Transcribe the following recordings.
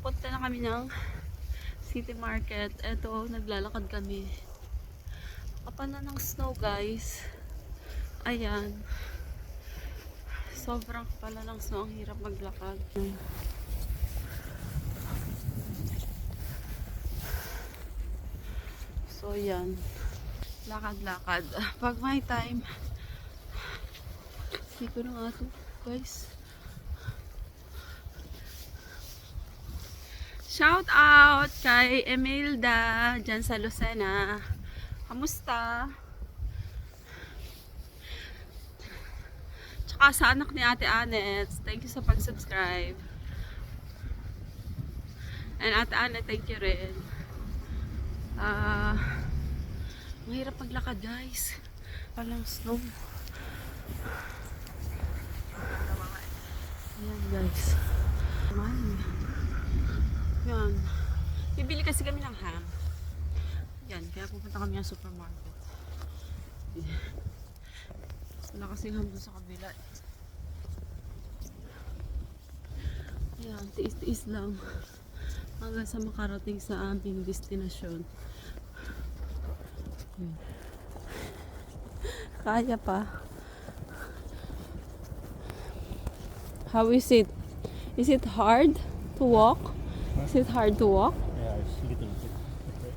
papunta na kami ng City Market. Eto, naglalakad kami. Kapal na ng snow, guys. Ayan. Sobrang kapal na ng snow. Ang hirap maglakad. So, yan. Lakad-lakad. Pag may time, hindi ko na nga ito, guys. Shout out kay Emilda dyan sa Lucena. Kamusta? Tsaka sa anak ni Ate Anet. Thank you sa pag-subscribe. And Ate Anet, thank you rin. Mahirap maglakad, guys. Walang snow. Ayan, guys. Yan. Bibili kasi kami ng ham. Yan, kaya pupunta kami ng supermarket. Wala kasing ham doon sa kabila. Yan, tiis-tiis lang. Hanggang sa makarating sa aming destinasyon. Kaya pa. How is it? Is it hard to walk? Is it hard to walk? Yeah, it's a little bit.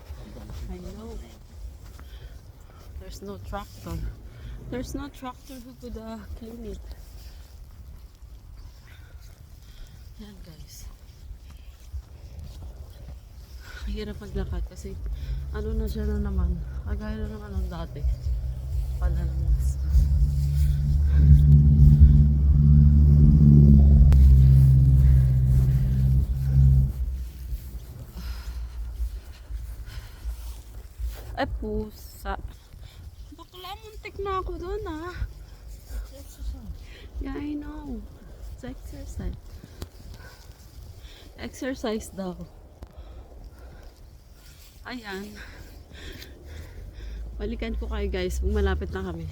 I know. There's no tractor. There's no tractor who could clean it. Yan, guys. Hirap maglakad kasi ano na siya na naman. Kagaya na naman ng dati. Pala naman. Ay, pusa. Bakla, muntik na ako doon, ah. Yeah, I know. It's exercise. Exercise daw. Ayan. Balikan ko kayo, guys. Kung malapit na kami.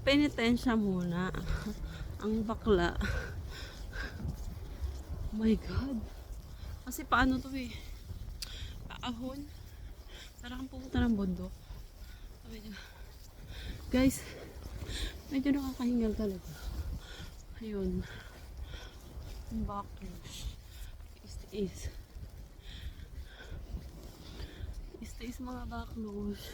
Penitensya muna. Ang bakla. Oh my God. Kasi paano to eh? Paahon. Parang pupunta ng bundok. Guys, medyo nakakahingal talaga. Ayun. Ang backlash. Is mga backlash.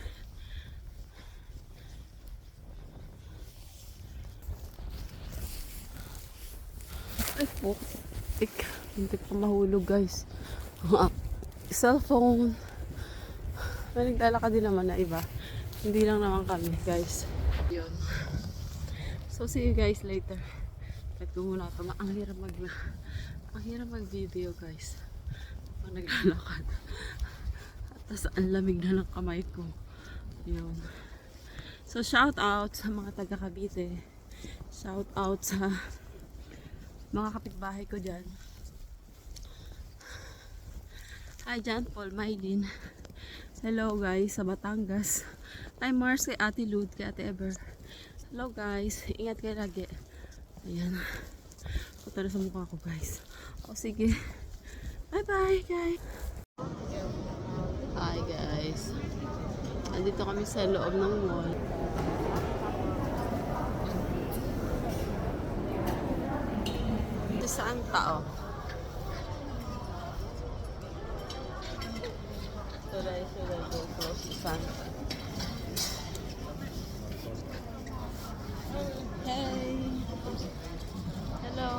Ay po. Hindi pa mahulog, guys. Cellphone. May naglalakad din naman na iba. Hindi lang naman kami, guys. Yun. So, see you guys later. Kahit ko muna ito. Ang hirap mag-video, guys. Pag naglalakad. At tas ang lamig na ng kamay ko. Yun. So, shout out sa mga taga Cavite. Shout out sa mga kapitbahay ko dyan. Hi, John Paul, Maylin. Hello guys sa Batangas. Hi Mars, kay Ate Lud, kay Ate Ever. Hello guys, ingat kayo lagi. Ayan. Punta na sa mukha ko, guys. O sige. Bye bye guys. Hi guys. Andito kami sa loob ng mall. Ito saan tao? Should I go close to Santa? Hey! Hello!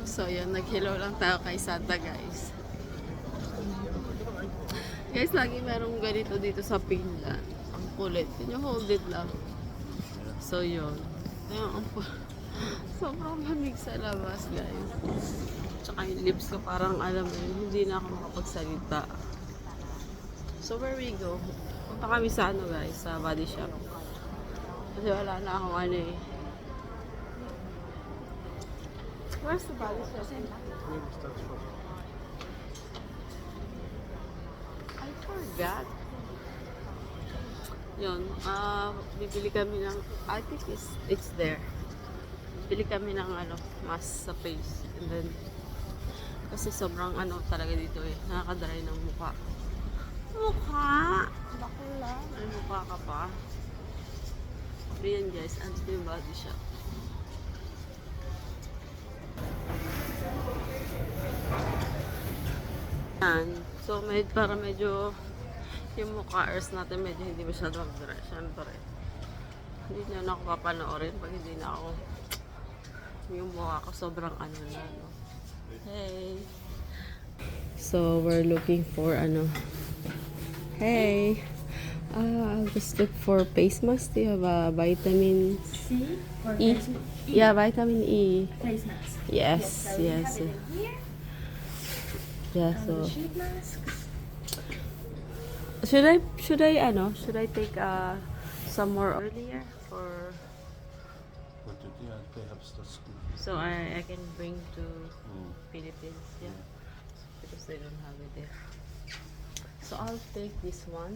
So yun, nag-hello lang tayo kay Santa, guys. Guys, lagi merong ganito dito sa Pinla. Ang kulit. Can you hold it lang? So yun. Sobrang lamig sa labas, guys. Tsaka yung lips ko parang alam mo yun, hindi na ako makapagsalita. So where we go? Punta kami sa ano, guys, sa body shop. Kasi wala na akong ano eh. Where's the body shop? I forgot. Yun, bibili kami ng, I think it's there. bili kami ng ano, mask sa face. And then, kasi sobrang ano talaga dito eh, nakaka-dry ng mukha. Mukha! Bakla! May mukha ka pa. Pero yan guys, andito yung body shop. Yan. So, para medyo yung mukha ears natin medyo hindi masyado mag-dry. Siyempre, hindi nyo na ako papanoorin pag hindi na ako yung mukha ko sobrang ano na. No? Hey! So, we're looking for ano. Hey! I'll just look for face mask. Do you have a vitamin C or E? face mask? Yeah, vitamin E. Face mask. Yes, So we yes. have it in here. Yeah, And so the sheet masks. should I take some more earlier or But yeah, perhaps that's good. so I can bring to Mm. Philippines, yeah, because they don't have it there. So I'll take this one.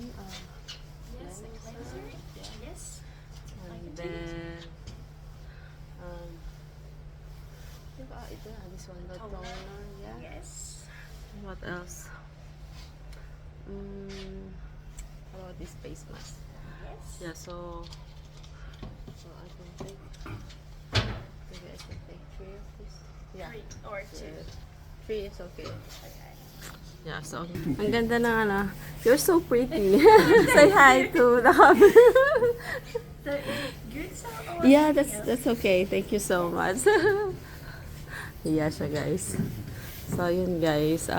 Yes, a cleanser. Yeah. Yes. And then ito na, this one, the toner, yeah. Yes. What else? How about this face mask? Yes. Yeah, so I can take, maybe I can take 3 of this. Yeah. 3 or 2. Yeah. 3 is okay. Okay. Yeah, so ang ganda ng ano. You're so pretty. Say hi to the camera. So is it good so or Yeah, something else? that's okay. Thank you so much. Yeah siya guys. So yun guys,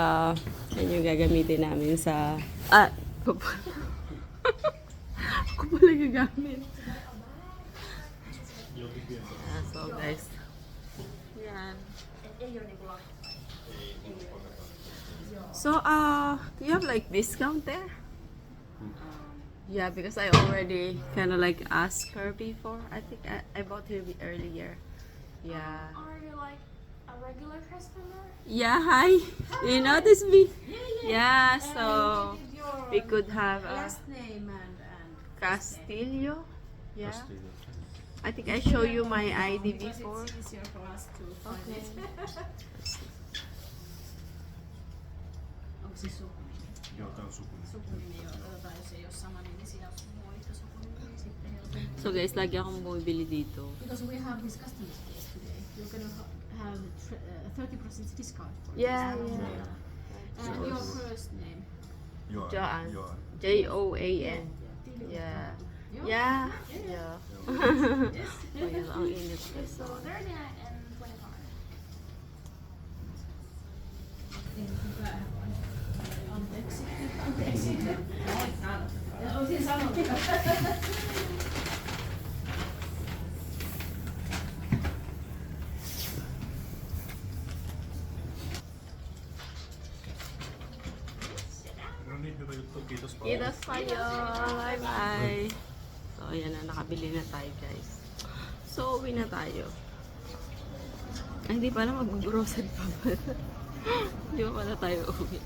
yun yung gagamitin namin sa ako pala gagamit. Yeah, so guys. Yan. So do you have like discount there? Yeah, because I already kind of like asked her before. I think I bought her earlier. Yeah. Are you like a regular customer? Yeah, hi. You notice me? Yeah, so we could have Last name and Castillo. Yeah. Castillo. I think I show you my ID before. it's easier for us to find Okay. it. Onko se sukunimi? Joo, tää on sukunimi. Sukunimi, joo. Otetaan, jos ei ole sama nimi, siinä on muita sukunimi. Sitten helpompi. So guys, lagi akong bumibili dito. Because we have this customer case today, you're gonna have 30% discount for Yeah, this. yeah. And your first name? Joanne. Joan. Joan. Yeah. Yeah. Yeah. Yes. Oh, yun, ang init guys. So 39 and 25. Anteeksi. Anteeksi. Olisin sanonut. No niin, hyvä juttu. Kiitos paljon. Kiitos kayo. Bye-bye. So, ayan na. Nakabili na tayo, guys. So, uwi na tayo. Ay, hindi pala mag-grocery pa pala. Hindi pa pala tayo uwi.